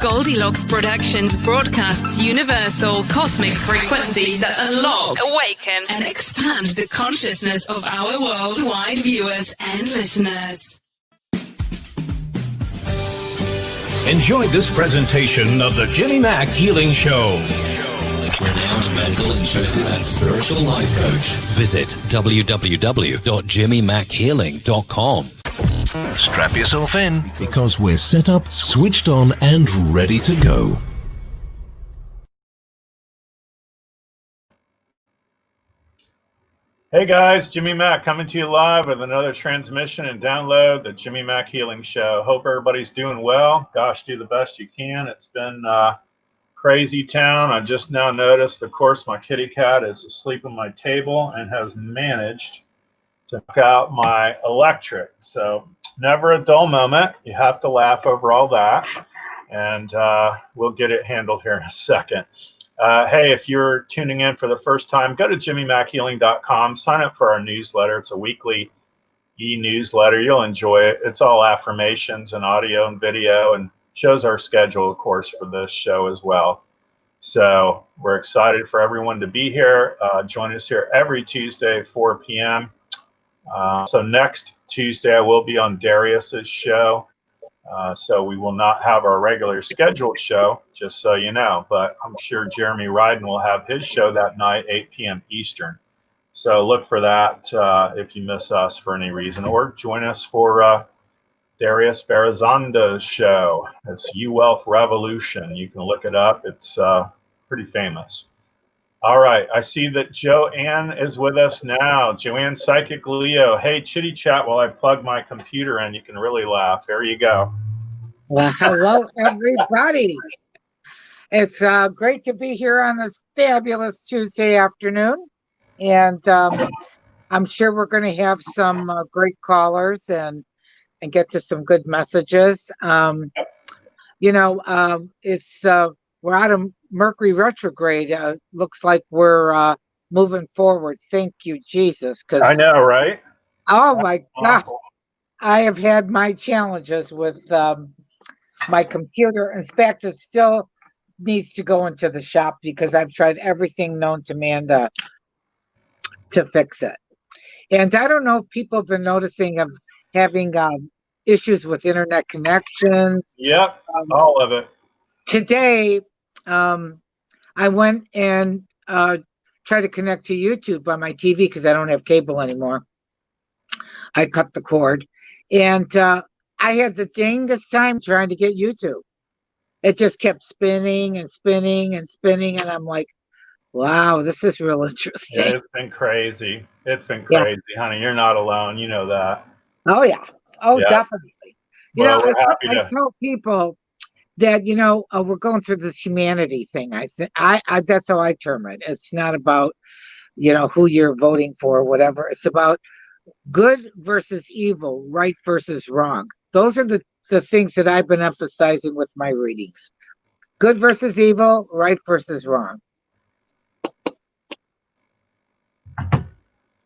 Goldylocks Productions broadcasts universal cosmic frequencies that unlock, awaken, and expand the consciousness of our worldwide viewers and listeners. Enjoy this presentation of the Jimmy Mack Healing Show. Renowned medical, intuitive, and spiritual life coach. Visit www.jimmymackhealing.com. Strap yourself in, because we're set up, switched on, and ready to go. Hey guys, Jimmy Mack coming to you live with another transmission and download, the Jimmy Mack Healing Show. Hope everybody's doing well. Gosh, do the best you can. It's been crazy town. I just now noticed, of course, my kitty cat is asleep on my table and has managed to knock out my electric. So never a dull moment. You have to laugh over all that, and we'll get it handled here in a second. Hey, if you're tuning in for the first time, go to jimmymackhealing.com, sign up for our newsletter. It's a weekly e-newsletter. You'll enjoy it. It's all affirmations and audio and video, and shows our schedule, of course, for this show as well. So we're excited for everyone to be here. Join us here every Tuesday, 4 p.m. So next Tuesday, I will be on Darius's show. So we will not have our regular scheduled show, just so you know. But I'm sure Jeremy Ryden will have his show that night, 8 p.m. Eastern. So look for that if you miss us for any reason. Or join us for Darius Barazanda's show. It's U-Wealth Revolution. You can look it up. It's pretty famous. All right. I see that Joanne is with us now. Joanne, Psychic Leo. Hey, chitty chat while I plug my computer in. You can really laugh. There you go. Well, hello, everybody. It's great to be here on this fabulous Tuesday afternoon. And I'm sure we're going to have some great callers and get to some good messages. It's we're out of Mercury retrograde. Looks like we're moving forward. Thank you, Jesus. 'Cause I know, right? Oh my God, I have had my challenges with my computer. In fact, it still needs to go into the shop because I've tried everything known to man to fix it. And I don't know if people have been noticing of having issues with internet connections. Yep, all of it. Today, I went and tried to connect to YouTube on my TV because I don't have cable anymore. I cut the cord, and I had the dangest time trying to get YouTube. It just kept spinning and spinning and spinning, and I'm like, wow, this is real interesting. It's been crazy. It's been crazy, honey. You're not alone. You know that. Oh, yeah. Oh, yeah. Definitely. Well, I tell people that, we're going through this humanity thing. I that's how I term it. It's not about, who you're voting for or whatever. It's about good versus evil, right versus wrong. Those are the things that I've been emphasizing with my readings. Good versus evil, right versus wrong.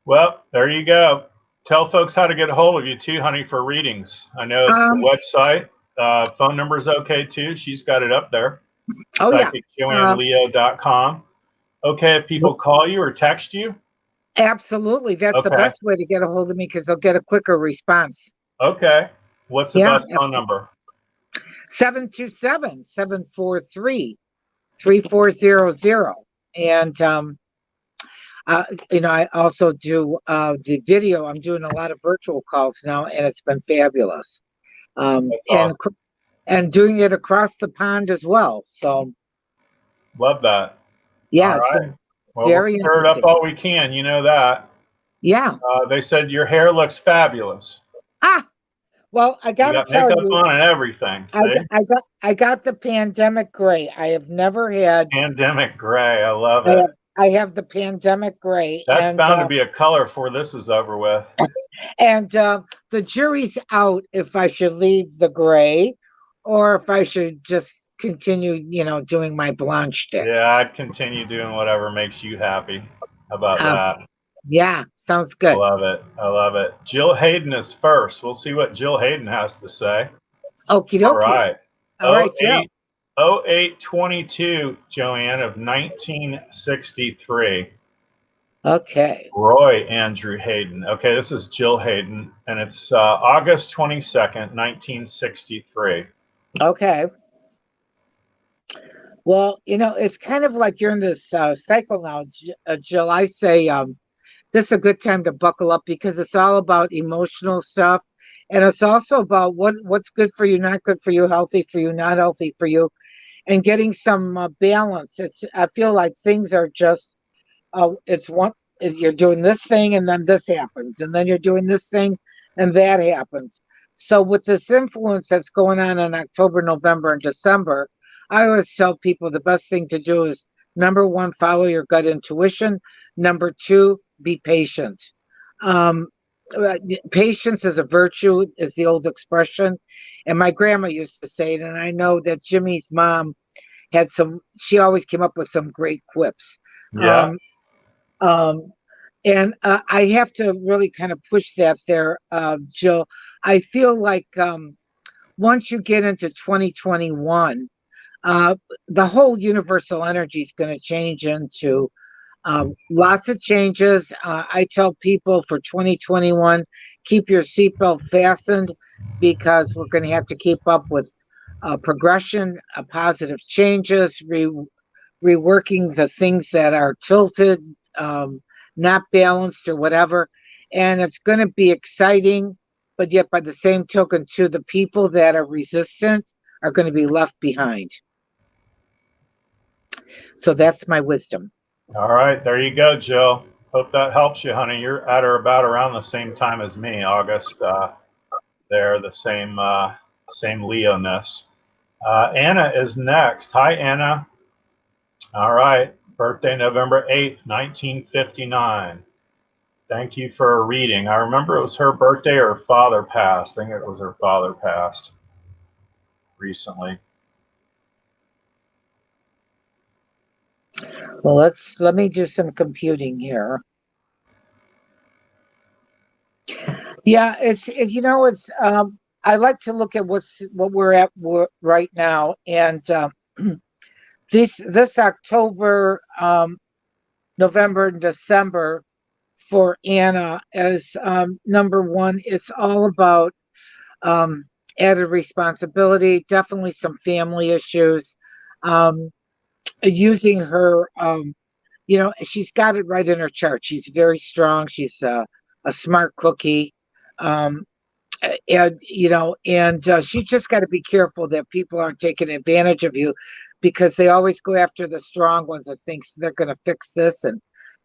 Well, there you go. Tell folks how to get a hold of you too, honey, for readings. I know it's the website. Phone number is okay too. She's got it up there. Oh, PsychicJoanneLeo.com. Okay, if people call you or text you? Absolutely. That's the best way to get a hold of me because they'll get a quicker response. Okay. What's the best phone number? 727-743-3400. And, I also do the video. I'm doing a lot of virtual calls now, and it's been fabulous. Awesome. And doing it across the pond as well. So love that. Yeah. All right. Well, we'll stir it up all we can. You know that. Yeah. They said your hair looks fabulous. Well, I got to tell makeup you, on and everything. I got the pandemic gray. I have never had pandemic gray. I love it. I have the pandemic gray. That's bound to be a color before this is over with. And the jury's out if I should leave the gray or if I should just continue, doing my blonde shtick. Yeah, I'd continue doing whatever makes you happy. How about that? Yeah, sounds good. I love it. I love it. Jill Hayden is first. We'll see what Jill Hayden has to say. Okie dokie. All right. All right, Jill. 08/22, Joanne, of 1963. Okay. Roy Andrew Hayden. Okay, this is Jill Hayden, and it's August 22nd, 1963. Okay. Well, it's kind of like you're in this cycle now, Jill. I say this is a good time to buckle up because it's all about emotional stuff, and it's also about what's good for you, not good for you, healthy for you, not healthy for you, and getting some balance. I feel like things are just it's one you're doing this thing and then this happens, and then you're doing this thing and that happens. So with this influence that's going on in October, November, and December, I always tell people the best thing to do is number one, follow your gut intuition. Number two, be patient. Um, Patience is a virtue, is the old expression. And my grandma used to say it. And I know that Jimmy's mom she always came up with some great quips. Yeah. Um, and I have to really kind of push that there, Jill. I feel like once you get into 2021, the whole universal energy is going to change into lots of changes. I tell people for 2021, keep your seatbelt fastened because we're going to have to keep up with progression, positive changes, reworking the things that are tilted, not balanced, or whatever. And it's going to be exciting, but yet by the same token, too, the people that are resistant are going to be left behind. So that's my wisdom. All right, there you go, Jill. Hope that helps you, honey. You're at or about around the same time as me, August. They're the same Leo-ness. Anna is next. Hi, Anna. All right, birthday November 8th, 1959. Thank you for a reading. I remember it was her birthday or her father passed. I think it was her father passed recently. Well, let me do some computing here. Yeah, it's I like to look at what we're at right now, and this October, November, and December for Anna is number one. It's all about added responsibility, definitely some family issues. Using her, she's got it right in her chart. She's very strong. She's a smart cookie. And she's just got to be careful that people aren't taking advantage of you, because they always go after the strong ones that thinks they're going to fix this and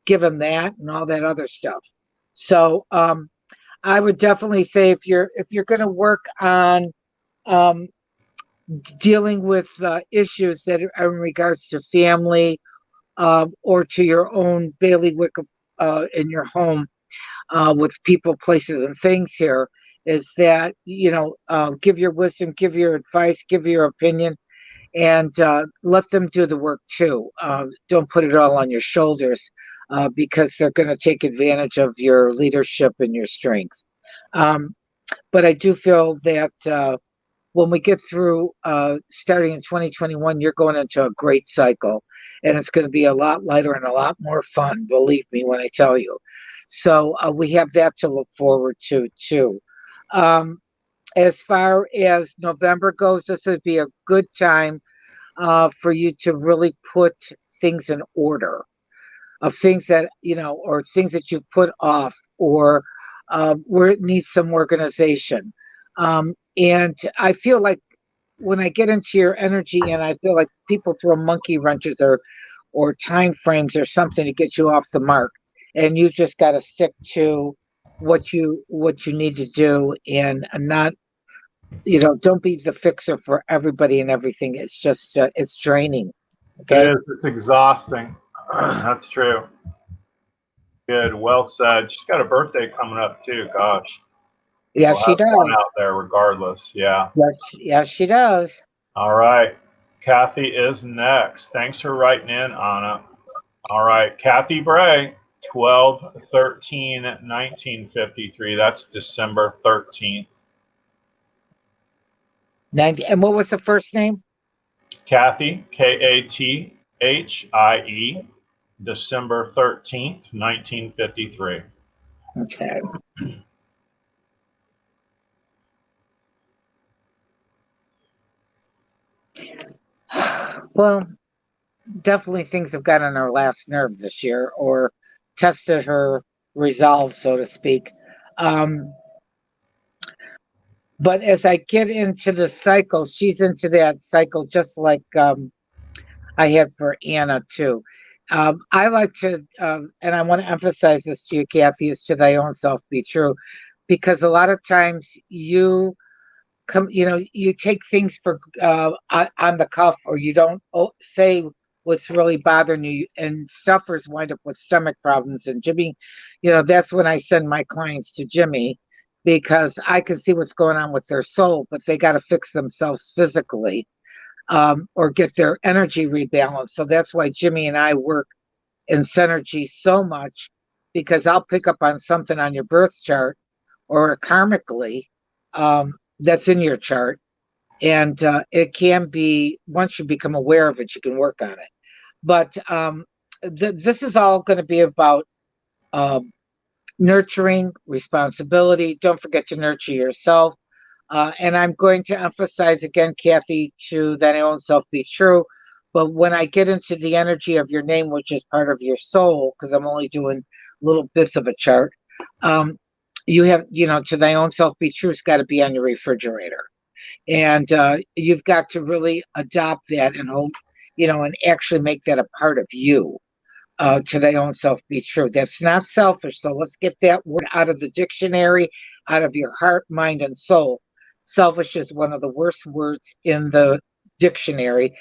give them that and all that other stuff. So I would definitely say if you're going to work on dealing with issues that are in regards to family or to your own bailiwick in your home with people, places, and things here, is that give your wisdom, give your advice, give your opinion, and let them do the work too. Don't put it all on your shoulders because they're going to take advantage of your leadership and your strength. But I do feel that when we get through starting in 2021, you're going into a great cycle, and it's going to be a lot lighter and a lot more fun, believe me when I tell you. So we have that to look forward to too. As far as November goes, this would be a good time for you to really put things in order, of things that, or things that you've put off, or where it needs some organization. And I feel like when I get into your energy, and I feel like people throw monkey wrenches or time frames or something to get you off the mark, and you just got to stick to what you need to do, and not, don't be the fixer for everybody and everything. It's just it's draining. Okay. It is. It's exhausting. That's true. Good. Well said. She's got a birthday coming up too. Gosh. Yeah, We'll she have does. fun out there regardless. Yeah. Yes, she does. All right. Kathy is next. Thanks for writing in, Anna. All right. Kathy Bray, 12/13/1953. That's December 13th. 90. And what was the first name? Kathy, Kathie, December 13th, 1953. Okay. Well, definitely things have got on her last nerve this year, or tested her resolve, so to speak. But as I get into the cycle, she's into that cycle just like I have for Anna too. I like to, and I want to emphasize this to you, Kathy, is to thy own self be true, because a lot of times you come, you take things for on the cuff, or you don't say what's really bothering you, and stuffers wind up with stomach problems. And Jimmy, that's when I send my clients to Jimmy, because I can see what's going on with their soul, but they got to fix themselves physically, or get their energy rebalanced. So that's why Jimmy and I work in synergy so much, because I'll pick up on something on your birth chart or karmically, that's in your chart. And it can be, once you become aware of it, you can work on it. But this is all going to be about nurturing, responsibility. Don't forget to nurture yourself. And I'm going to emphasize again, Kathy, to that own self be true. But when I get into the energy of your name, which is part of your soul, because I'm only doing little bits of a chart, you have, to thy own self be true, it's got to be on your refrigerator. And you've got to really adopt that and hold, and actually make that a part of you. To thy own self be true. That's not selfish. So let's get that word out of the dictionary, out of your heart, mind, and soul. Selfish is one of the worst words in the dictionary,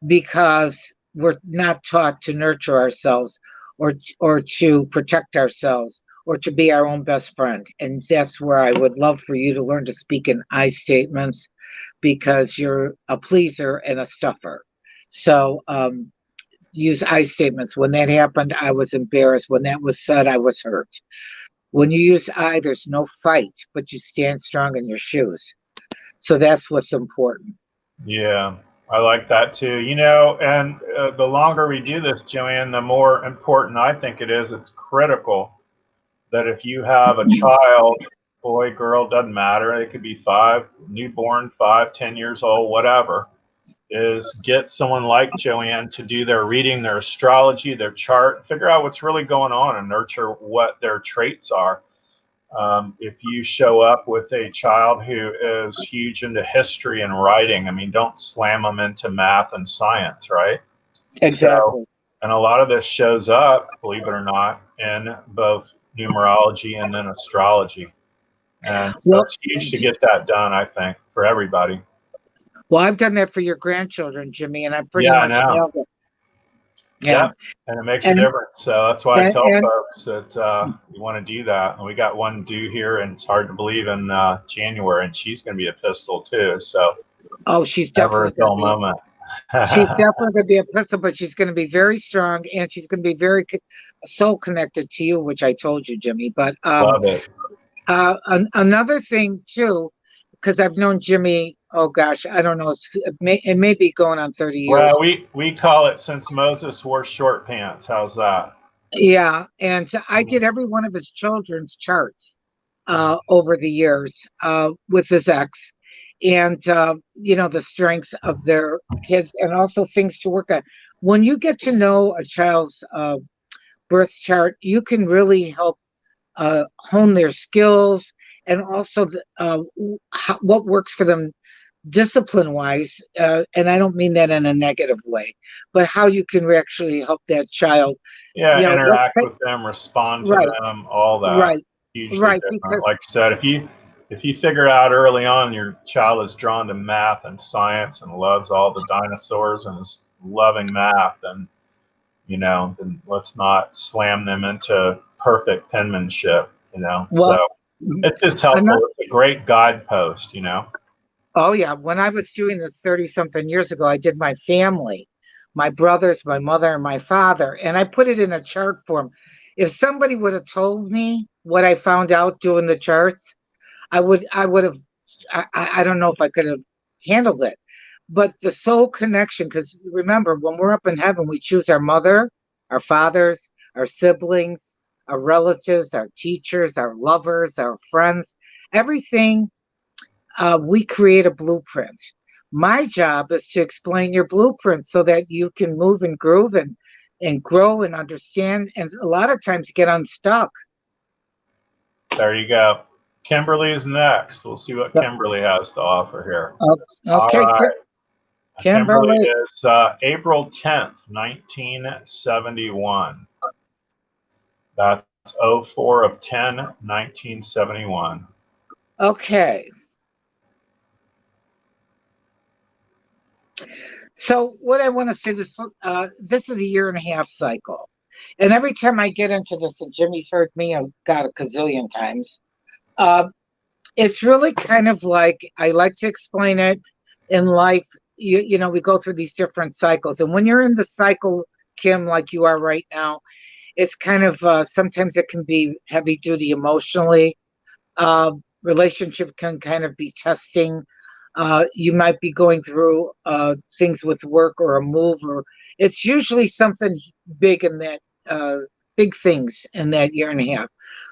because we're not taught to nurture ourselves, or to protect ourselves, or to be our own best friend. And that's where I would love for you to learn to speak in I statements, because you're a pleaser and a stuffer. So use I statements. When that happened, I was embarrassed. When that was said, I was hurt. When you use I, there's no fight, but you stand strong in your shoes. So that's what's important. Yeah, I like that too. And the longer we do this, Joanne, the more important I think it is. It's critical that if you have a child, boy, girl, doesn't matter, it could be 5, newborn, 5, 10 years old, whatever, is get someone like Joanne to do their reading, their astrology, their chart, figure out what's really going on, and nurture what their traits are. If you show up with a child who is huge into history and writing, don't slam them into math and science, right? Exactly. So, and a lot of this shows up, believe it or not, in both numerology and then astrology. And so it's huge to get that done, I think, for everybody. Well, I've done that for your grandchildren, Jimmy, and I pretty much nailed it. Yeah, and it makes a difference. So that's why I tell folks that you want to do that. And we got one due here, and it's hard to believe, in January, and she's going to be a pistol too. So she's never definitely a dull moment. She's definitely going to be a pistol, but she's going to be very strong, and she's going to be very soul connected to you, which I told you, Jimmy. But love it. Another thing too, because I've known Jimmy, oh gosh, I don't know, it may be going on 30 years. Well, we call it since Moses wore short pants. How's that? Yeah, and I did every one of his children's charts over the years with his ex, and the strengths of their kids, and also things to work on. When you get to know a child's birth chart, you can really help hone their skills, and also what works for them discipline wise, and I don't mean that in a negative way, but how you can actually help that child interact with them, respond to them, all that. Hugely different. Because, like I said, if you figure out early on your child is drawn to math and science and loves all the dinosaurs and is loving math, and then let's not slam them into perfect penmanship, so it's just helpful. It's a great guidepost, Oh yeah, when I was doing this 30-something years ago, I did my family, my brothers, my mother, and my father, and I put it in a chart form. If somebody would have told me what I found out doing the charts, I would have, I don't know if I could have handled it. But the soul connection, because remember, when we're up in heaven, we choose our mother, our fathers, our siblings, our relatives, our teachers, our lovers, our friends, everything. We create a blueprint. My job is to explain your blueprint so that you can move and groove and grow and understand, and a lot of times get unstuck. There you go. Kimberly's next. We'll see what Kimberly has to offer here. Okay, All right. Kimberly Kimberly. is April 10th, 1971. That's 04 of 10, 1971. Okay. So what I want to say, this is a 1.5-year cycle. And every time I get into this, and Jimmy's heard me, I've got a gazillion times, it's really kind of like, I like to explain it in life. You know, we go through these different cycles. And when you're in the cycle, Kim, like you are right now, it's kind of, sometimes it can be heavy duty emotionally. Relationship can kind of be testing. You might be going through things with work or a move, or it's usually something big in that, big things in that 1.5 years.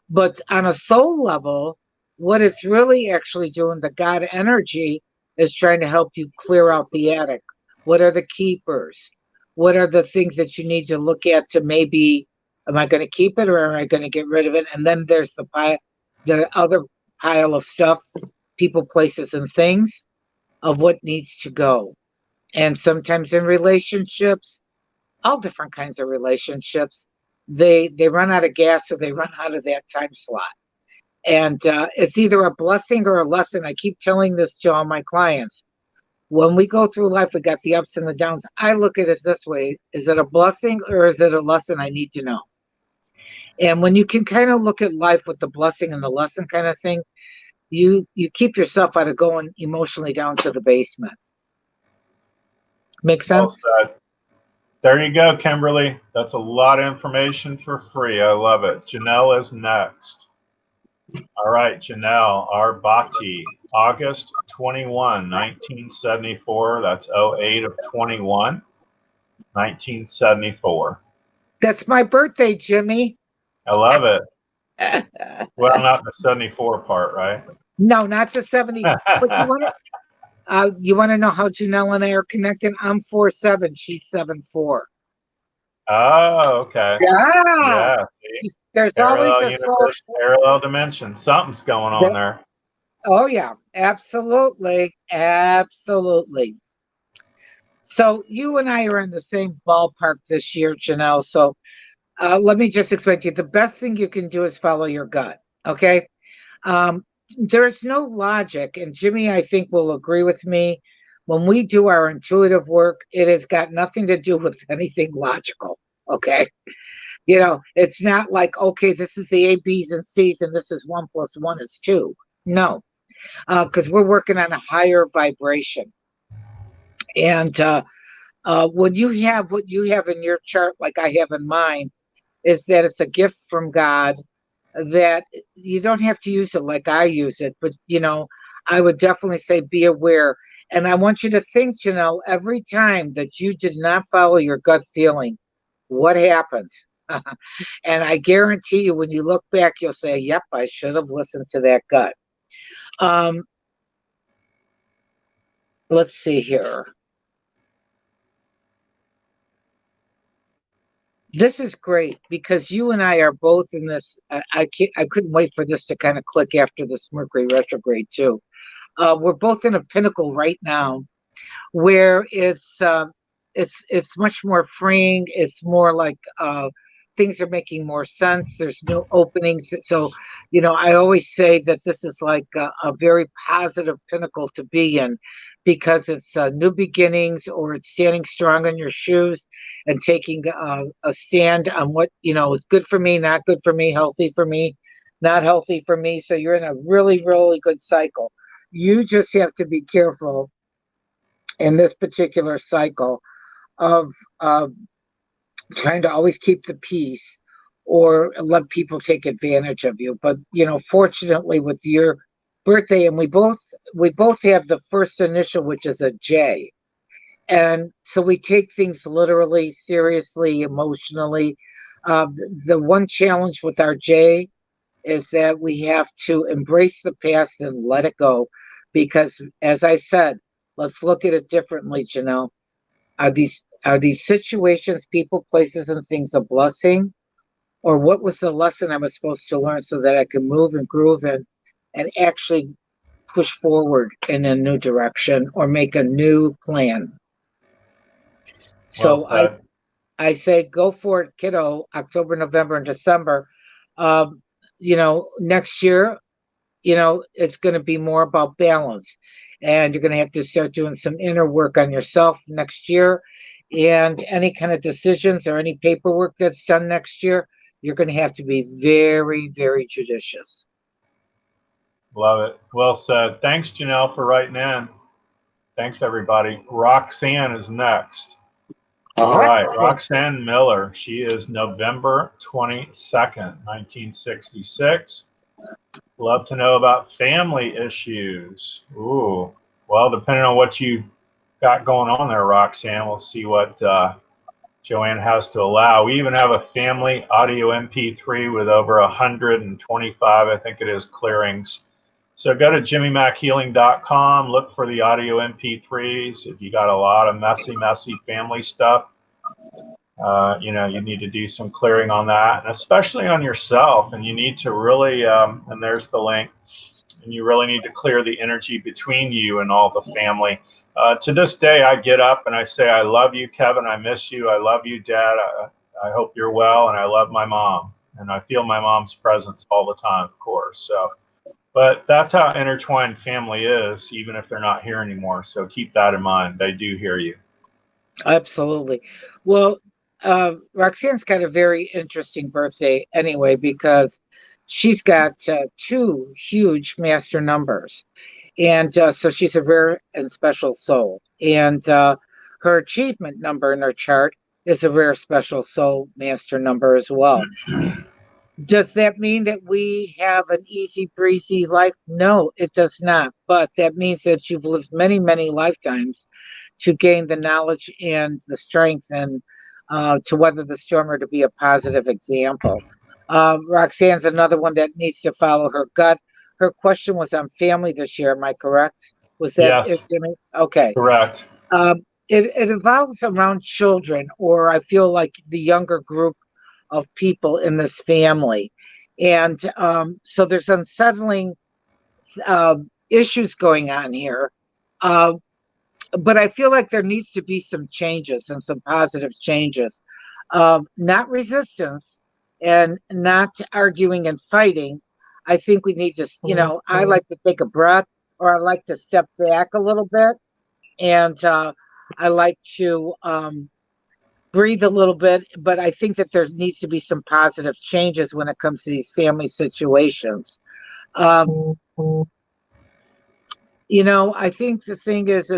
But on a soul level, what it's really actually doing, the God energy is trying to help you clear out the attic. What are the keepers? What are the things that you need to look at to maybe, am I going to keep it or am I going to get rid of it? And then there's the other pile of stuff, people, places, and things of what needs to go. And sometimes in relationships, all different kinds of relationships, they run out of gas or they run out of that time slot. And it's either a blessing or a lesson. I keep telling this to all my clients. When we go through life, we got the ups and the downs. I look at it this way. Is it a blessing or is it a lesson I need to know? And when you can kind of look at life with the blessing and the lesson kind of thing, you keep yourself out of going emotionally down to the basement. Make sense? Well said. There you go, Kimberly. That's a lot of information for free. I love it. Janelle is next. All right, Janelle, our Bhakti, August 21, 1974. That's 08 of 21, 1974. That's my birthday, Jimmy. I love it. Well, not the 74 part, right? No, not the 70. But you want to know how Janelle and I are connected? I'm 4'7", she's 7'4". Oh, okay. Yeah. See? There's Parallel always a soul. universe, parallel dimension. Something's going on there. Oh yeah, absolutely, absolutely. So you and I are in the same ballpark this year, Janelle. So let me just explain to you. The best thing you can do is follow your gut. Okay. There's no logic, and Jimmy, I think, will agree with me. When we do our intuitive work, it has got nothing to do with anything logical. Okay. You know, it's not like, okay, this is the A, B's, and C's, and this is 1 + 1 is 2. No, because we're working on a higher vibration. And when you have what you have in your chart, like I have in mine, is that it's a gift from God that you don't have to use it like I use it. But, you know, I would definitely say be aware. And I want you to think, you know, every time that you did not follow your gut feeling, what happened? And I guarantee you, when you look back, you'll say, yep, I should have listened to that gut. Let's see here. This is great because you and I are both in this. I couldn't wait for this to kind of click after this Mercury retrograde too. We're both in a pinnacle right now, where it's much more freeing. It's more like things are making more sense. There's no openings. So, you know, I always say that this is like a very positive pinnacle to be in, because it's new beginnings, or it's standing strong on your shoes and taking a stand on what, you know, is good for me, not good for me, healthy for me, not healthy for me. So you're in a really, really good cycle. You just have to be careful in this particular cycle of trying to always keep the peace or let people take advantage of you. But, you know, fortunately with your birthday, and we both have the first initial, which is a J. And so we take things literally, seriously, emotionally. The one challenge with our J is that we have to embrace the past and let it go. Because, as I said, let's look at it differently, Janelle. Are these situations, people, places, and things a blessing? Or what was the lesson I was supposed to learn so that I can move and groove and actually push forward in a new direction or make a new plan? Well So said. I say go for it, kiddo. October, November, and December. Um, next year, it's going to be more about balance, and you're going to have to start doing some inner work on yourself next year. And any kind of decisions or any paperwork that's done next year, you're going to have to be very, very judicious. Love it. Well said. Thanks, Janelle, for writing in. Thanks, everybody. Roxanne is next. All right, Roxanne Miller. She is November 22nd, 1966. Love to know about family issues. Ooh, well, depending on what you got going on there, Roxanne, we'll see what Joanne has to allow. We even have a family audio MP3 with over 125, I think it is, clearings. So go to jimmymackhealing.com, look for the audio MP3s. If you got a lot of messy family stuff, you need to do some clearing on that, and especially on yourself. And you need to really, and there's the link, and you really need to clear the energy between you and all the family. To this day, I get up and I say, I love you, Kevin. I miss you. I love you, Dad. I hope you're well. And I love my mom. And I feel my mom's presence all the time, of course. So, but that's how intertwined family is, even if they're not here anymore. So keep that in mind. They do hear you. Absolutely. Well, Roxanne's got a very interesting birthday anyway, because she's got two huge master numbers. And so she's a rare and special soul. And her achievement number in her chart is a rare, special soul master number as well. Does that mean that we have an easy breezy life? No, it does not. But that means that you've lived many, many lifetimes to gain the knowledge and the strength and to weather the storm or to be a positive example. Roxanne's another one that needs to follow her gut. Her question was on family this year. Am I correct? Was that it, Yes, Jimmy? Okay. correct. It evolves around children, or I feel like the younger group of people in this family. And so there's unsettling issues going on here. But I feel like there needs to be some changes and some positive changes. Not resistance and not arguing and fighting. I think we need to, I like to take a breath, or I like to step back a little bit. And I like to breathe a little bit, but I think that there needs to be some positive changes when it comes to these family situations. I think the thing is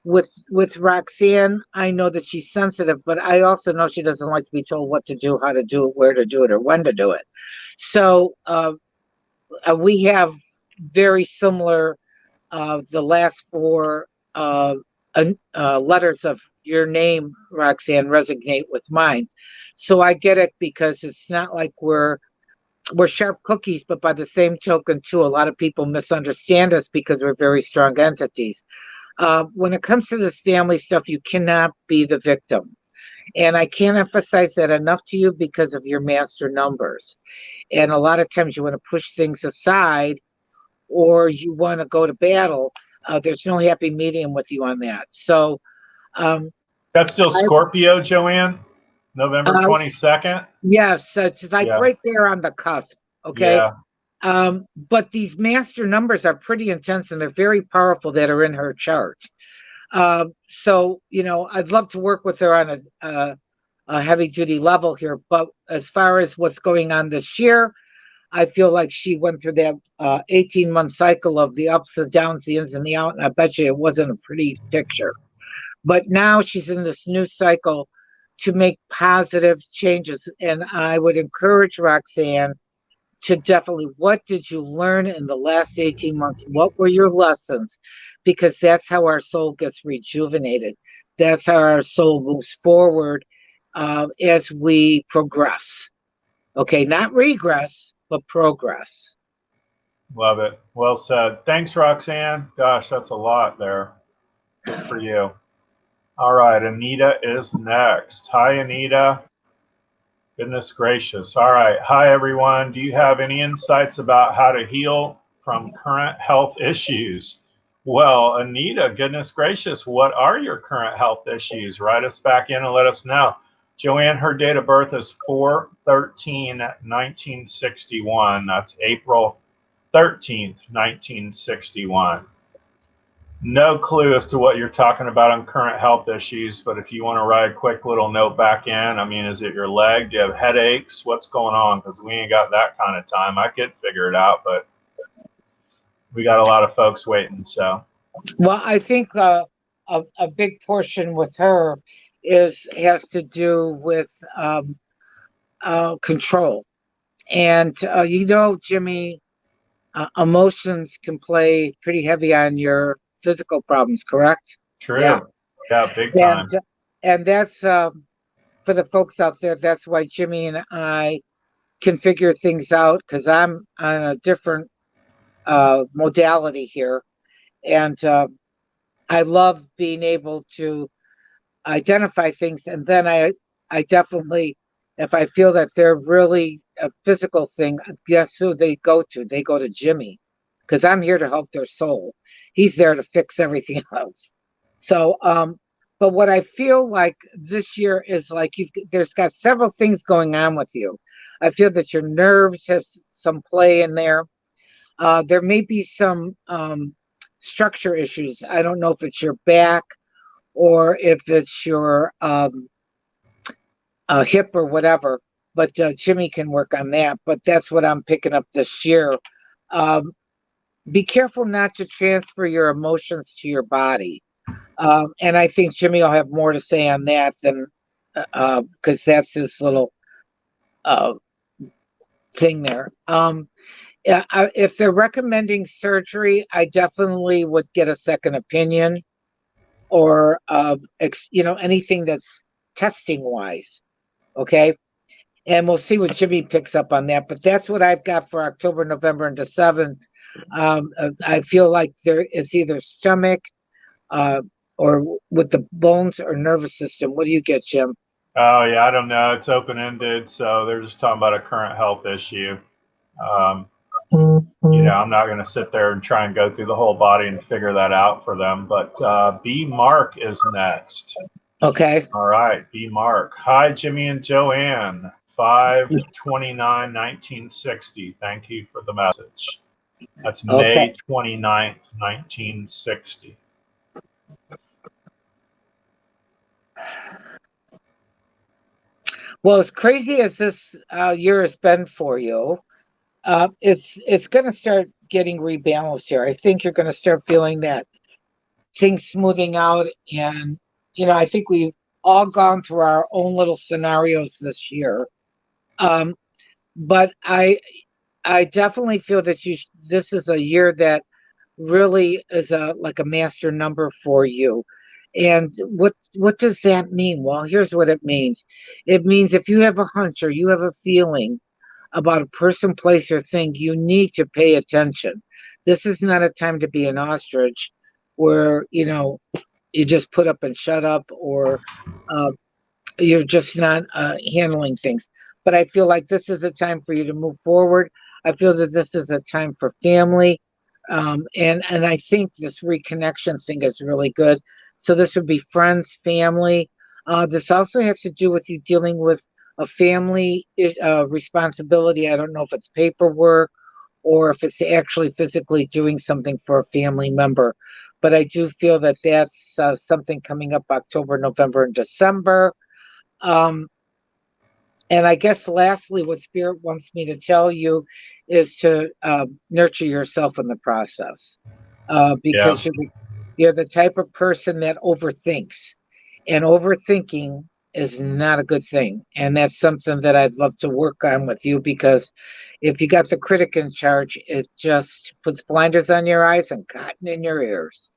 with Roxanne, I know that she's sensitive, but I also know she doesn't like to be told what to do, how to do it, where to do it, or when to do it. So we have very similar, the last four letters of your name, Roxanne, resonate with mine. So I get it, because it's not like we're sharp cookies, but by the same token, too, a lot of people misunderstand us because we're very strong entities. When it comes to this family stuff, you cannot be the victim. And I can't emphasize that enough to you because of your master numbers. And a lot of times you want to push things aside, or you want to go to battle. There's no happy medium with you on that. So That's still Scorpio, Joanne? November 22nd? Yes, it's like Yeah. right there on the cusp. Okay. Yeah. But these master numbers are pretty intense, and they're very powerful that are in her chart. So, I'd love to work with her on a heavy duty level here. But as far as what's going on this year, I feel like she went through that 18-month cycle of the ups and downs, the ins and the outs, and I bet you it wasn't a pretty picture. But now she's in this new cycle to make positive changes. And I would encourage Roxanne to definitely, what did you learn in the last 18 months? What were your lessons? Because that's how our soul gets rejuvenated. That's how our soul moves forward as we progress. Okay, not regress, but progress. Love it. Well said. Thanks, Roxanne. Gosh, that's a lot there. Good for you. All right, Anita is next. Hi, Anita. Goodness gracious. All right. Hi, everyone. Do you have any insights about how to heal from current health issues? Well, Anita, goodness gracious, what are your current health issues? Write us back in and let us know. Joanne, her date of birth is 4/13/1961. That's April 13th, 1961. No clue as to what you're talking about on current health issues, but if you want to write a quick little note back in, I mean, is it your leg? Do you have headaches? What's going on? Because we ain't got that kind of time. I could figure it out, but we got a lot of folks waiting. So, well, I think a big portion with her has to do with control, and Jimmy, emotions can play pretty heavy on your physical problems, correct? true. Yeah, Big time. And that's for the folks out there. That's why Jimmy and I can figure things out, because I'm on a different modality here, and I love being able to identify things, and then I definitely, if I feel that they're really a physical thing, guess who they go to? They go to Jimmy, because I'm here to help their soul. He's there to fix everything else. So, but what I feel like this year is like there's got several things going on with you. I feel that your nerves have some play in there. There may be some structure issues. I don't know if it's your back or if it's your hip or whatever, but Jimmy can work on that. But that's what I'm picking up this year. Be careful not to transfer your emotions to your body. And I think Jimmy will have more to say on that than because that's his little thing there. If they're recommending surgery, I definitely would get a second opinion, or anything that's testing wise. Okay. And we'll see what Jimmy picks up on that. But that's what I've got for October, November, and December. I feel like it's either stomach or with the bones or nervous system. What do you get, Jim? Oh, yeah, I don't know. It's open-ended, so they're just talking about a current health issue. I'm not going to sit there and try and go through the whole body and figure that out for them. But B. Mark is next. Okay. All right, B. Mark. Hi, Jimmy and Joanne. 5/29/1960. Thank you for the message. That's May 29th, 1960. Well, as crazy as this year has been for you, it's going to start getting rebalanced here. I think you're going to start feeling that things smoothing out, and I think we've all gone through our own little scenarios this year. But I definitely feel that this is a year that really is like a master number for you. And what does that mean? Well, here's what it means. It means if you have a hunch or you have a feeling about a person, place, or thing, you need to pay attention. This is not a time to be an ostrich where, you just put up and shut up, or you're just not handling things. But I feel like this is a time for you to move forward. I feel that this is a time for family. And I think this reconnection thing is really good. So this would be friends, family. This also has to do with you dealing with a family responsibility. I don't know if it's paperwork or if it's actually physically doing something for a family member. But I do feel that that's something coming up October, November, and December. And I guess lastly, what Spirit wants me to tell you is to nurture yourself in the process, because you're the type of person that overthinks, and overthinking is not a good thing. And that's something that I'd love to work on with you, because if you got the critic in charge, it just puts blinders on your eyes and cotton in your ears.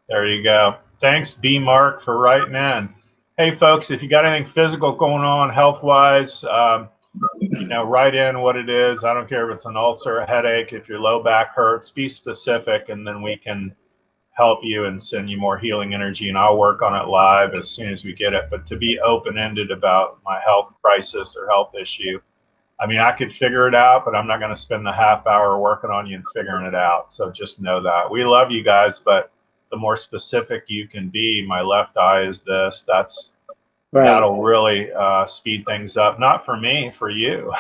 There you go. Thanks, B Mark, for writing in. Hey, folks, if you got anything physical going on health-wise, write in what it is. I don't care if it's an ulcer, a headache, if your low back hurts, be specific, and then we can help you and send you more healing energy, and I'll work on it live as soon as we get it. But to be open-ended about my health crisis or health issue, I mean, I could figure it out, but I'm not going to spend the half hour working on you and figuring it out. So just know that. We love you guys, but the more specific you can be, my left eye is this, that's right. That'll really speed things up. Not for me, for you.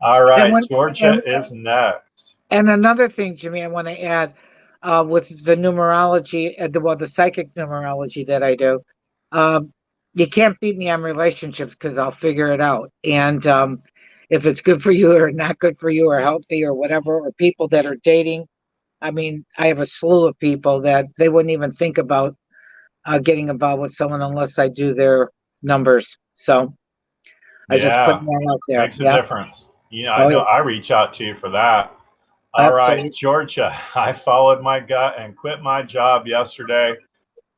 All right, Georgia is next. And another thing, Jimmy, I want to add, with the numerology, the psychic numerology that I do, you can't beat me on relationships, because I'll figure it out. And if it's good for you or not good for you or healthy or whatever, or people that are dating, I mean, I have a slew of people that they wouldn't even think about getting involved with someone unless I do their numbers. So I just put that out there. Makes a difference. I know I reach out to you for that. All right, Georgia, I followed my gut and quit my job yesterday.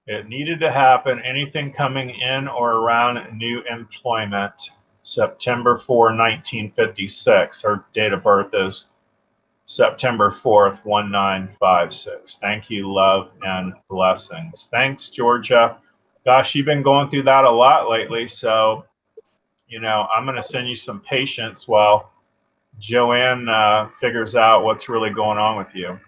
It needed to happen. Anything coming in or around new employment, September 4, 1956. Her date of birth is September 4th, 1956. Thank you, love, and blessings. Thanks, Georgia. Gosh, you've been going through that a lot lately, so, I'm going to send you some patience while Joanne figures out what's really going on with you.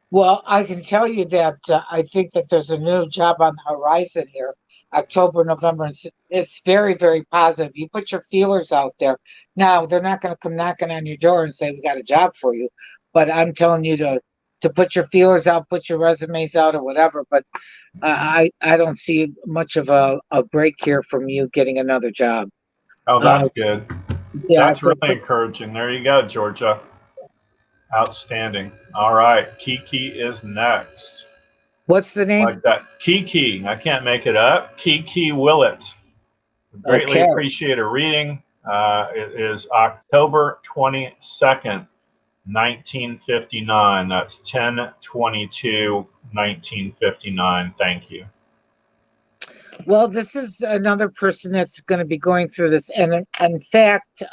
Well, I can tell you that I think that there's a new job on the horizon here, October, November. It's very, very positive. You put your feelers out there. Now, they're not going to come knocking on your door and say, we got a job for you. But I'm telling you to put your feelers out, put your resumes out or whatever. But I don't see much of a break here from you getting another job. Oh, that's good. Yeah, that's really encouraging. There you go, Georgia. Outstanding. All right, Kiki is next. What's the name? Like that, Kiki. I can't make it up. Kiki Willett. Greatly appreciate a reading. It is October 22nd, 1959. That's 10/22/1959. Thank you. Well, this is another person that's going to be going through this, and in fact,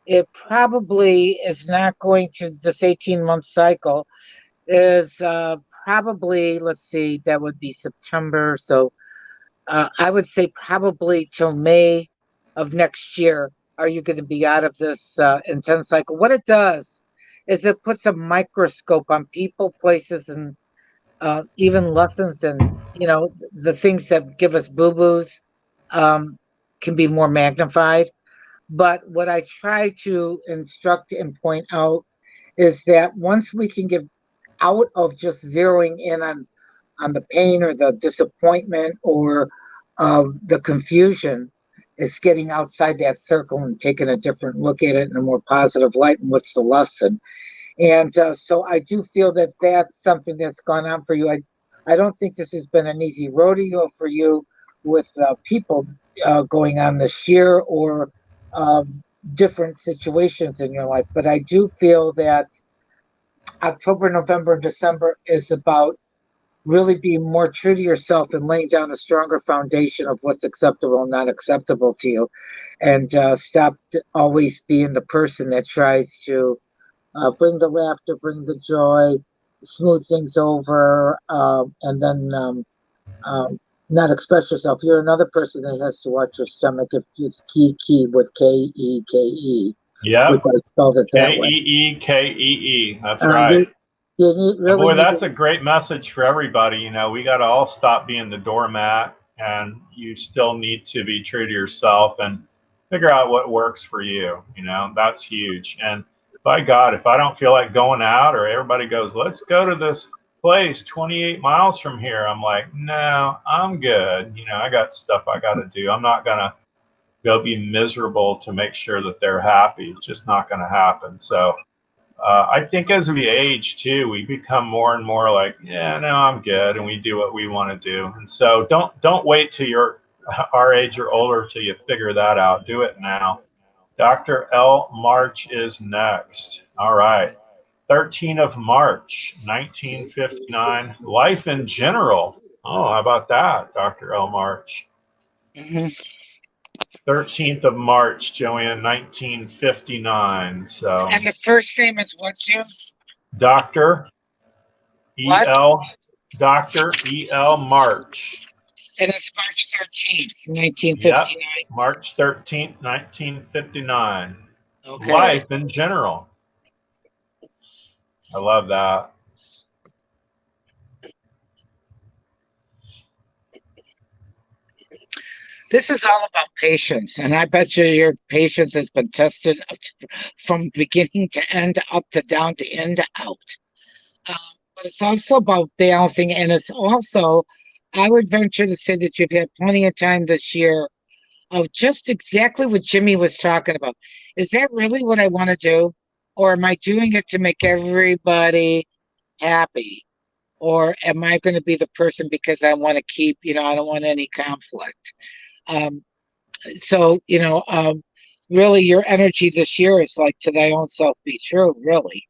it probably is not going to, this 18-month cycle is probably, let's see, that would be September. So I would say probably till May of next year, are you going to be out of this intense cycle? What it does is it puts a microscope on people, places, and even lessons, and, the things that give us boo-boos can be more magnified. But what I try to instruct and point out is that once we can get out of just zeroing in on the pain or the disappointment or the confusion, it's getting outside that circle and taking a different look at it in a more positive light, and what's the lesson. And so I do feel that that's something that's gone on for you. I don't think this has been an easy rodeo for you with people going on this year or different situations in your life. But I do feel that October, November, and December is about really being more true to yourself and laying down a stronger foundation of what's acceptable and not acceptable to you. And stop always being the person that tries to bring the laughter, bring the joy, smooth things over, and then not express yourself. You're another person that has to watch your stomach if it's Kiki with K-E-K-E. Yeah. Which I spelled it that way. K-E-E-K-E-E. That's right. Boy, that's a great message for everybody. We got to all stop being the doormat, and you still need to be true to yourself and figure out what works for you. That's huge. And by God, if I don't feel like going out, or everybody goes, let's go to this place 28 miles from here, I'm like, no, I'm good. I got stuff I got to do. I'm not going to go be miserable to make sure that they're happy. It's just not going to happen. So I think as we age too, we become more and more like, yeah, no, I'm good, and we do what we want to do. And so don't wait till you're our age or older till you figure that out. Do it now. Dr. L. March is next. All right. 13th of March, 1959. Life in general. Oh, how about that, Dr. L. March? Mm-hmm. 13th of March, Joanne, 1959. So, And the first name is what, Jim? Dr. What? Dr. E.L. March. And it's March 13th, 1959. Yep, March 13th, 1959. Okay. Life in general. I love that. This is all about patience, and I bet you your patience has been tested from beginning to end, up to down to in to out. But it's also about balancing, and it's also, I would venture to say that you've had plenty of time this year of just exactly what Jimmy was talking about. Is that really what I want to do? Or am I doing it to make everybody happy? Or am I going to be the person because I want to keep, I don't want any conflict? So, really your energy this year is like to thy own self be true, really.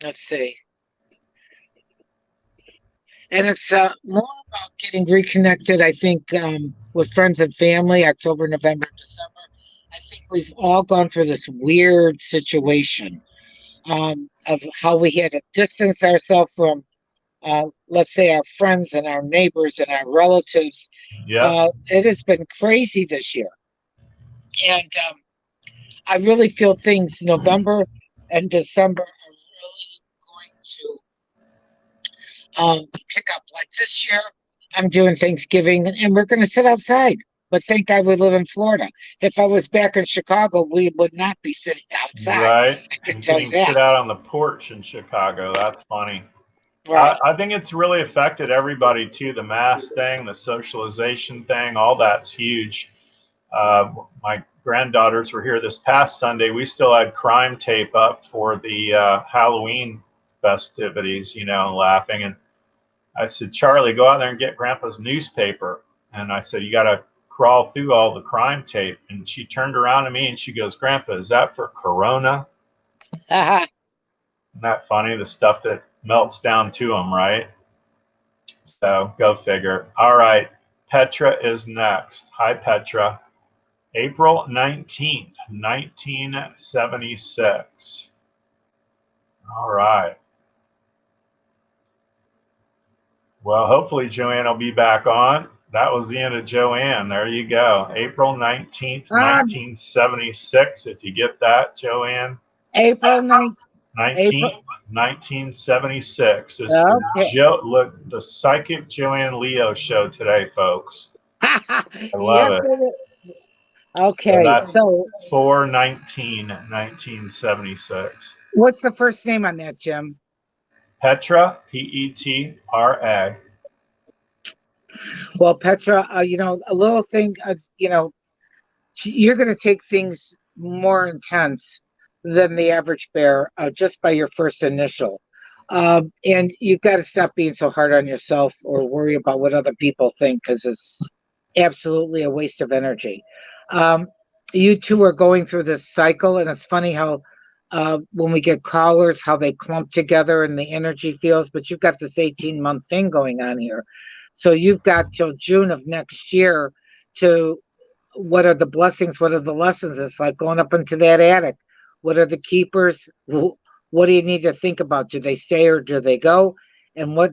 Let's see. And it's more about getting reconnected, I think, with friends and family, October, November, December. I think we've all gone through this weird situation of how we had to distance ourselves from, let's say, our friends and our neighbors and our relatives. Yeah. It has been crazy this year. And I really feel things November and December are really going to pick up. Like this year, I'm doing Thanksgiving and we're going to sit outside. But thank God we live in Florida. If I was back in Chicago, we would not be sitting outside. Right. I can You tell can you that. sit out on the porch in Chicago. That's funny. Right. I think it's really affected everybody too. The mask thing, the socialization thing, all that's huge. My granddaughters were here this past Sunday. We still had crime tape up for the Halloween festivities, and laughing. And I said, Charlie, go out there and get Grandpa's newspaper. And I said, you got to crawl through all the crime tape. And she turned around to me and she goes, Grandpa, is that for Corona? Isn't that funny? The stuff that melts down to them, right? So go figure. All right. Petra is next. Hi, Petra. April 19th, 1976. All right. Well, hopefully Joanne will be back on. That was the end of Joanne. There you go. April 19th, 1976. If you get that, Joanne. April 19th. 1976. This Okay. look, the Psychic Joanne Leo show today, folks. I love it. Okay, so 4/19/1976. What's the first name on that, Jim? Petra, Petra. Well, Petra, a little thing, you're going to take things more intense than the average bear just by your first initial. And you've got to stop being so hard on yourself or worry about what other people think, because it's absolutely a waste of energy. You two are going through this cycle, and it's funny how when we get callers, how they clump together in the energy fields, but you've got this 18-month thing going on here. So you've got till June of next year to, what are the blessings? What are the lessons? It's like going up into that attic. What are the keepers? What do you need to think about? Do they stay or do they go? And what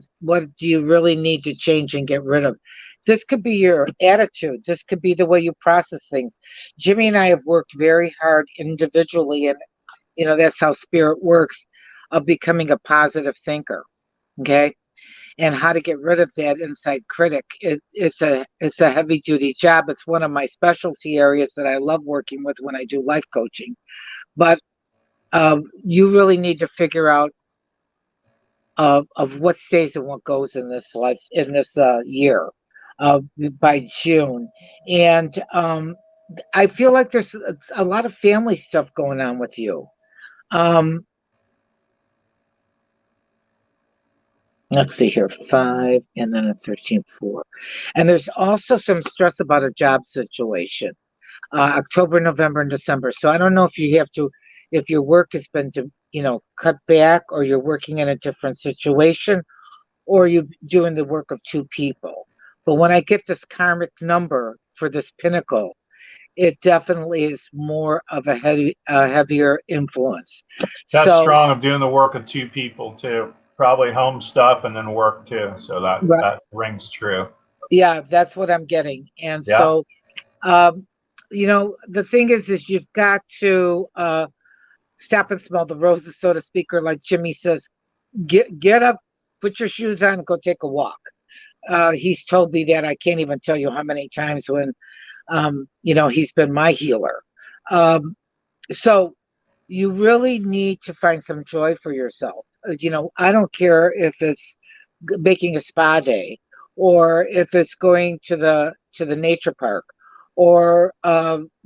do you really need to change and get rid of? This could be your attitude. This could be the way you process things. Jimmy and I have worked very hard individually, and that's how spirit works, of becoming a positive thinker. Okay. And how to get rid of that inside critic. It's a heavy duty job. It's one of my specialty areas that I love working with when I do life coaching. But you really need to figure out of what stays and what goes in this life, in this year by June. And I feel like there's a lot of family stuff going on with you. Let's see here, 5 and then a 13, 4. And there's also some stress about a job situation, October, November, and December. So I don't know if you have to, if your work has been to, cut back, or you're working in a different situation, or you doing the work of two people. But when I get this karmic number for this pinnacle, it definitely is more of a heavier influence. That's So strong of doing the work of two people too. Probably home stuff and then work too. So that rings true. yeah, that's what I'm getting. And Yeah. so, the thing is you've got to stop and smell the roses, so to speak, or like Jimmy says, get up, put your shoes on, and go take a walk. He's told me that. I can't even tell you how many times when, he's been my healer. So you really need to find some joy for yourself. I don't care if it's making a spa day, or if it's going to the nature park, or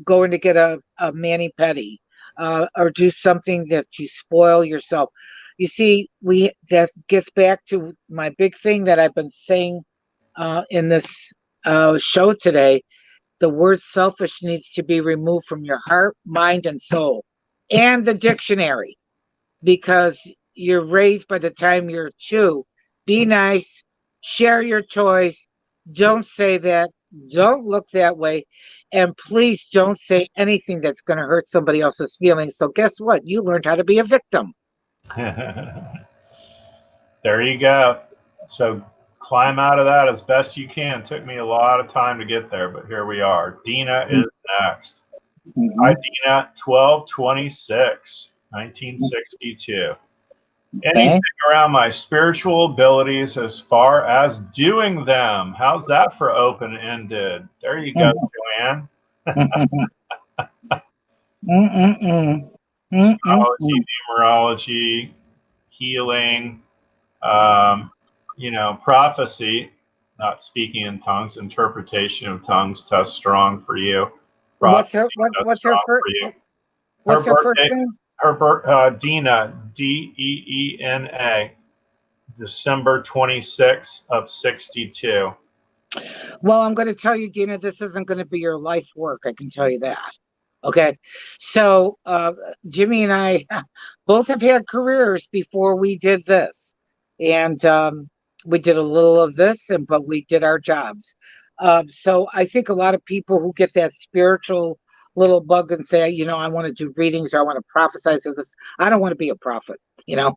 going to get a mani-pedi, or do something that you spoil yourself. You see, that gets back to my big thing that I've been saying in this show today. The word selfish needs to be removed from your heart, mind, and soul, and the dictionary, because you're raised by the time you're 2. Be nice, share your toys, don't say that, don't look that way, and please don't say anything that's going to hurt somebody else's feelings. So guess what? You learned how to be a victim. There you go. So climb out of that as best you can. Took me a lot of time to get there, but here we are. Dina is next. Mm-hmm. Hi, Dina. 12/26, 1962. Anything around my spiritual abilities as far as doing them? How's that for open-ended? There you go, Joanne. Astrology, numerology, healing, prophecy, not speaking in tongues, interpretation of tongues, test strong for you. What's her first name? Dina, Deena, December 26th of 62. Well, I'm going to tell you, Dina, this isn't going to be your life work. I can tell you that. Okay. So Jimmy and I both have had careers before we did this. And we did a little of this, but we did our jobs. So I think a lot of people who get that spiritual little bug and say, I want to do readings, or I want to prophesize of this. I don't want to be a prophet,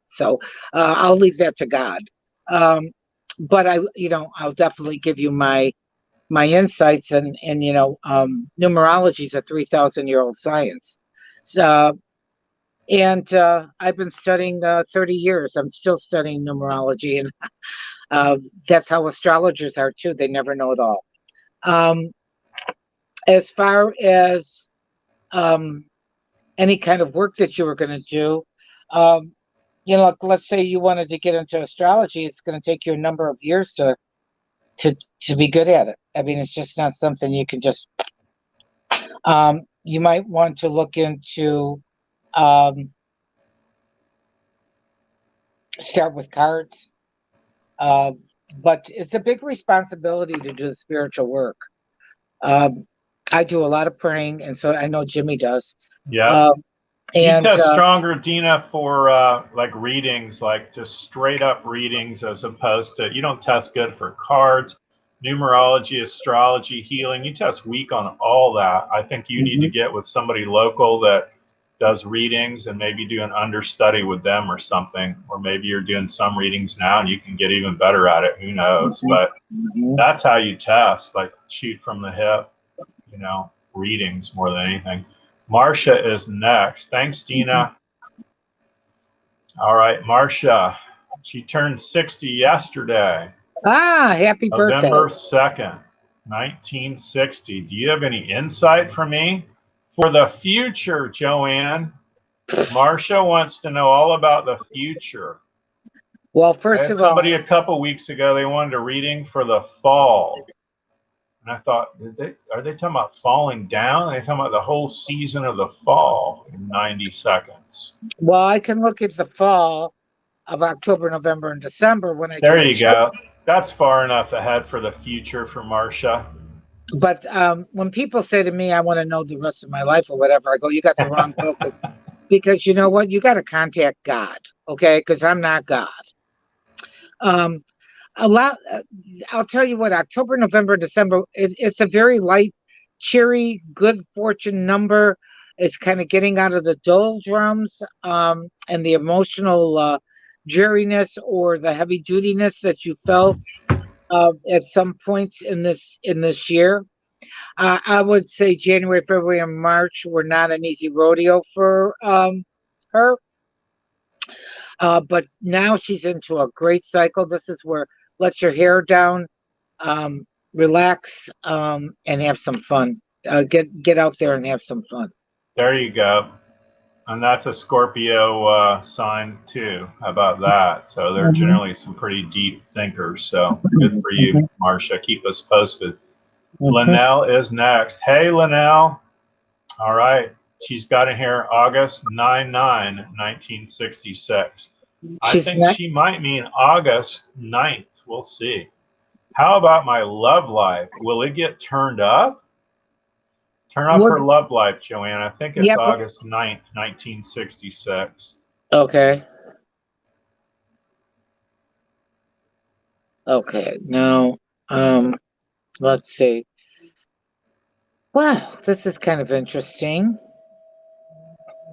so I'll leave that to God. But I'll definitely give you my insights, and numerology is a 3,000-year-old science. So, and I've been studying 30 years. I'm still studying numerology, and that's how astrologers are too. They never know it all. As far as any kind of work that you were going to do, let's say you wanted to get into astrology, it's going to take you a number of years to be good at it. I mean, it's just not something you can just. You might want to look into start with cards, but it's a big responsibility to do the spiritual work. I do a lot of praying, and so I know Jimmy does. Yeah. And you test stronger, Dina, for like readings, like just straight up readings, as opposed to, you don't test good for cards, numerology, astrology, healing. You test weak on all that. I think you need to get with somebody local that does readings, and maybe do an understudy with them or something. Or maybe you're doing some readings now and you can get even better at it. Who knows? But that's how you test, like shoot from the hip, readings more than anything. Marcia is next. Thanks, Dina. All right, Marcia. She turned 60 yesterday. Happy birthday. November 2nd, 1960. Do you have any insight for me? For the future, Joanne. Marcia wants to know all about the future. Well, first of all, somebody a couple weeks ago, they wanted a reading for the fall. And I thought, are they talking about falling down? Are they talking about the whole season of the fall in 90 seconds? Well, I can look at the fall of October, November, and December when I do There a you show. go. That's far enough ahead for the future for Marcia. But when people say to me, I want to know the rest of my life or whatever, I go, you got the wrong focus. Because you know what? You got to contact God, okay? Because I'm not God. I'll tell you what, October, November, December, it's a very light, cheery, good fortune number. It's kind of getting out of the doldrums and the emotional dreariness or the heavy dutiness that you felt at some points in this year. I would say January, February, and March were not an easy rodeo for her. But now she's into a great cycle. This is where let your hair down, relax, and have some fun. Get out there and have some fun. There you go. And that's a Scorpio sign too. How about that? So they're generally some pretty deep thinkers. So good for you, Marcia. Keep us posted. Linnell is next. Hey, Linnell. All right. She's got in here August 1966. I think she might mean August 9th. We'll see. How about my love life? Will it get turned up? Turn up her love life, Joanne. I think it's August 9th, 1966. Okay. Okay. Now, let's see. Wow, this is kind of interesting.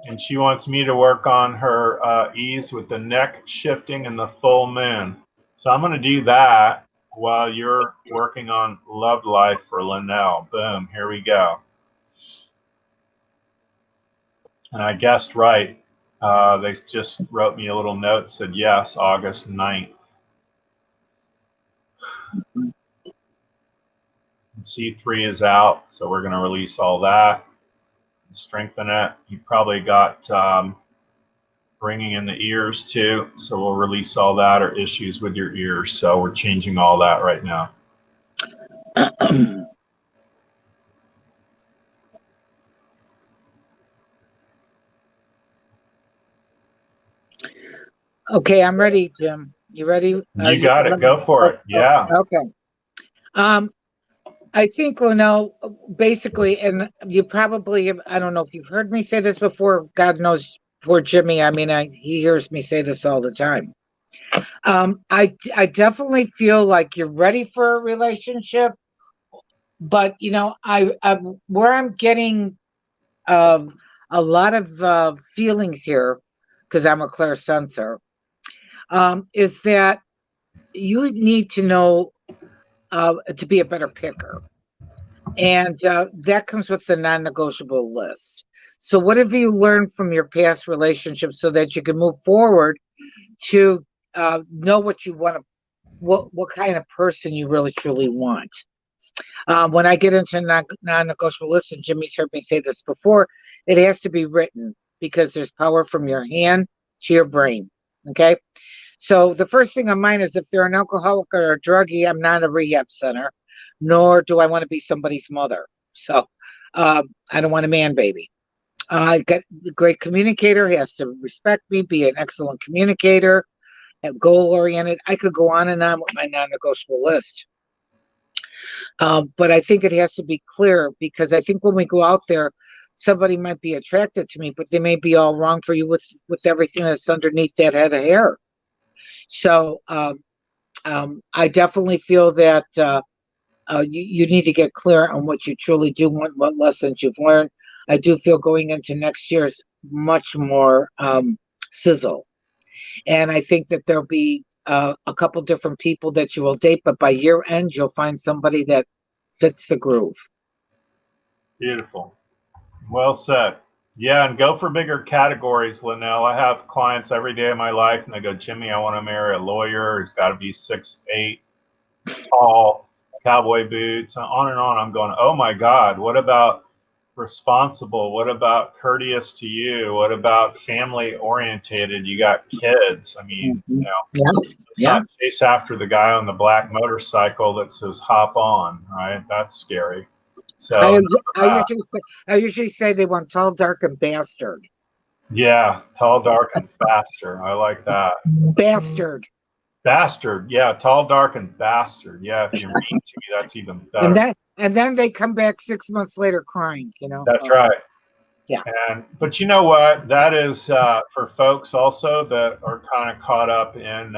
And she wants me to work on her ease with the neck shifting and the full moon. So I'm going to do that while you're working on love life for Linnell. Boom, here we go. And I guessed right. They just wrote me a little note, said yes, August 9th. And C3 is out, so we're going to release all that and strengthen it. You probably got bringing in the ears too, so we'll release all that or issues with your ears. So we're changing all that right now. Okay, I'm ready, Jim. You ready? You got it. Go for it. Yeah. Okay. I think, Linnell, basically, and you probably, I don't know if you've heard me say this before. God knows, for Jimmy, I mean, he hears me say this all the time. I definitely feel like you're ready for a relationship, but you know, where I'm getting a lot of feelings here, because I'm a clairsensor, is that you need to know to be a better picker. And that comes with the non-negotiable list. So what have you learned from your past relationships so that you can move forward to know what you want to, what kind of person you really truly want? When I get into non-negotiable list, and Jimmy's heard me say this before, it has to be written because there's power from your hand to your brain. Okay. So the first thing on mine is if they're an alcoholic or a druggie, I'm not a rehab center, nor do I want to be somebody's mother. So I don't want a man baby. I got a great communicator. He has to respect me, be an excellent communicator, have goal oriented. I could go on and on with my non-negotiable list. But I think it has to be clear because I think when we go out there, somebody might be attracted to me, but they may be all wrong for you with everything that's underneath that head of hair. So I definitely feel that you need to get clear on what you truly do want, what lessons you've learned. I do feel going into next year is much more sizzle. And I think that there'll be a couple different people that you will date, but by year end, you'll find somebody that fits the groove. Beautiful. Well said. Yeah, and go for bigger categories, Linnell. I have clients every day of my life, and they go, Jimmy, I want to marry a lawyer. He's got to be 6'8", tall, cowboy boots, on and on. I'm going, oh my God, what about responsible? What about courteous to you? What about family orientated? You got kids. I mean, let's not chase after the guy on the black motorcycle that says hop on, right? That's scary. So I usually say they want tall, dark, and bastard. Yeah, tall, dark, and faster. I like that. Bastard. Bastard. Yeah, tall, dark, and bastard. Yeah, if you're mean to me, that's even better. And then they come back 6 months later crying, That's right. Yeah. But you know what? That is for folks also that are kind of caught up in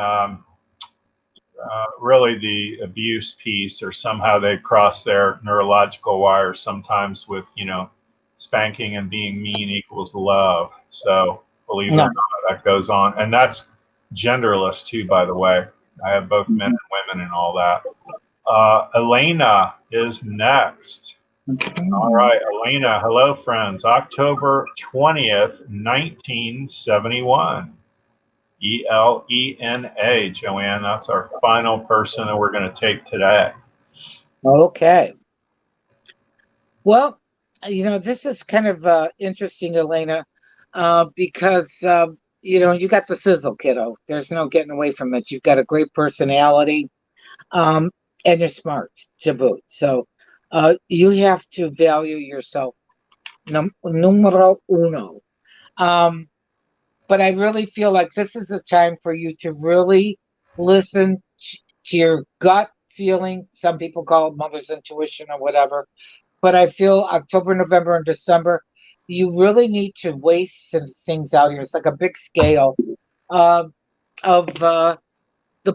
really the abuse piece, or somehow they cross their neurological wire sometimes with, spanking and being mean equals love. So believe it or not, that goes on. And that's genderless too, by the way. I have both men and women and all that. Elena is next. All right, Elena. Hello, friends. October 20th, 1971. ELENA, Joanne. That's our final person that we're going to take today. Okay. Well, this is kind of interesting, Elena, because, you got the sizzle, kiddo. There's no getting away from it. You've got a great personality, and you're smart to boot. So you have to value yourself. Numero uno. But I really feel like this is a time for you to really listen to your gut feeling. Some people call it mother's intuition or whatever. But I feel October, November, and December, you really need to weigh some things out here. It's like a big scale of the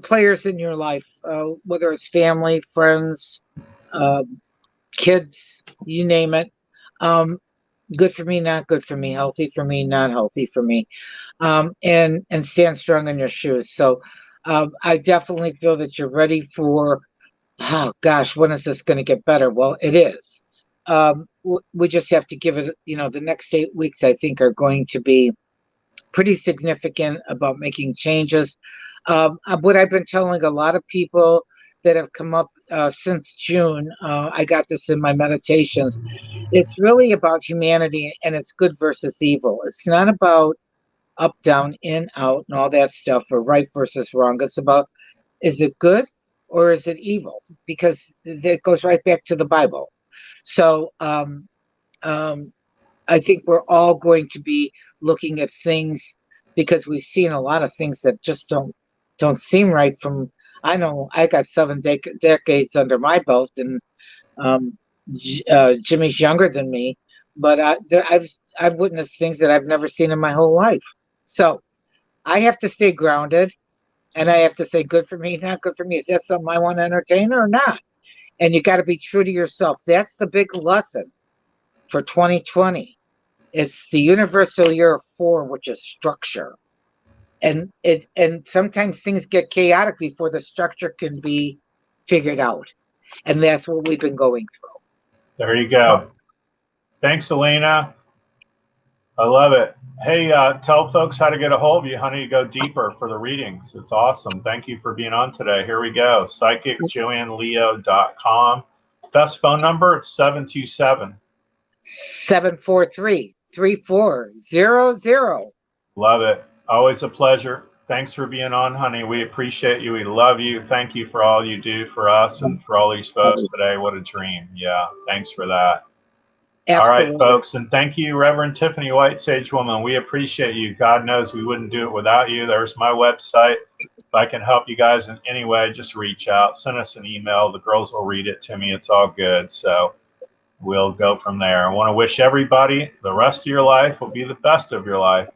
players in your life, whether it's family, friends, kids, you name it. Good for me, not good for me. Healthy for me, not healthy for me. And stand strong in your shoes. So I definitely feel that you're ready for, oh gosh, when is this going to get better? Well, it is. We just have to give it, the next 8 weeks, I think, are going to be pretty significant about making changes. What I've been telling a lot of people that have come up since June, I got this in my meditations. It's really about humanity, and it's good versus evil. It's not about up, down, in, out, and all that stuff, or right versus wrong. It's about, is it good or is it evil? Because it goes right back to the Bible. So I think we're all going to be looking at things, because we've seen a lot of things that just don't seem right. From, I know I got 7 decades under my belt, and Jimmy's younger than me, but I've witnessed things that I've never seen in my whole life. So I have to stay grounded, and I have to say, good for me, not good for me. Is that something I want to entertain or not? And you got to be true to yourself. That's the big lesson for 2020. It's the universal year of 4, which is structure. And sometimes things get chaotic before the structure can be figured out. And that's what we've been going through. There you go. Thanks, Elena. I love it. Hey, tell folks how to get a hold of you, honey, to go deeper for the readings. It's awesome. Thank you for being on today. Here we go. PsychicJoanneLeo.com. Best phone number, it's 723-3400. Love it. Always a pleasure. Thanks for being on, honey. We appreciate you. We love you. Thank you for all you do for us and for all these folks today. What a dream. Yeah, thanks for that. Absolutely. All right, folks, and thank you, Reverend Tiffany White, Sage Woman. We appreciate you. God knows we wouldn't do it without you. There's my website. If I can help you guys in any way, just reach out. Send us an email. The girls will read it to me. It's all good. So we'll go from there. I want to wish everybody the rest of your life will be the best of your life.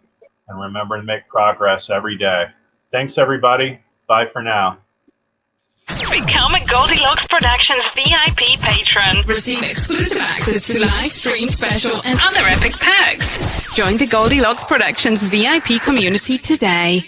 And remember to make progress every day. Thanks, everybody. Bye for now. Become a Goldylocks Productions VIP patron. Receive exclusive access to live stream special and other epic perks. Join the Goldylocks Productions VIP community today.